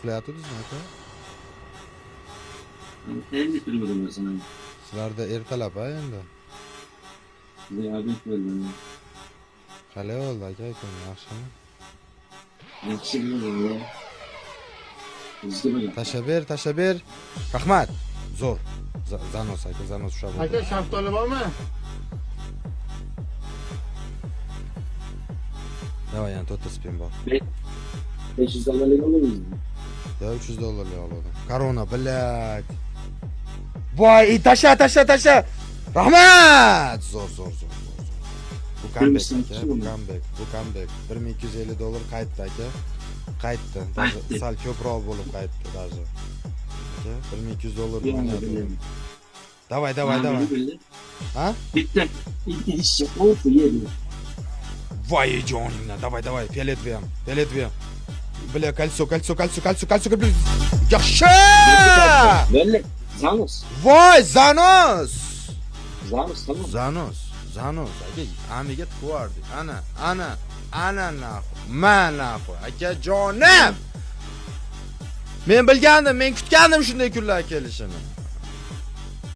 uxlayotdingizmi aka? Endi turmadim sana. Sizlarda ertalab ha endi. Ziyobet bo'ldim. Qalay bo'ldi aka, kun yaxshimi? Yaxshi bo'ldi. Bizga bo'lar. Tasha ber. Rahmat. Zo'r. Zanos aka, Zanos ushlab oldi. Aka shaftoli bormi? Davay, yana 4 spin bor. 500 dollarlik oldingizmi? Ya 300 dollarlik oldim. Korona, blядь. Voy, tasha. Rahmat. Zo'r. Bu comeback aka, bu comeback. 1250 dollar qaytdi aka. Qaytdi. Sal ko'proq bo'lib qaytdi даже. Aka, 1200 dollar o'ynadi. Давай. Ha? Bitta idish qo'yib yedi. Voy joningdan. Давай, фиолетовый. Бля, кольцо. Yaxshi! Belli. Zanos. Voy, Zanos, Tamam. Zanos. Aka, amiga tvordi. Ana naxu. Naxu. Aka jonim. Men bilgandim, men kutgandim shunday kunlar kelishini.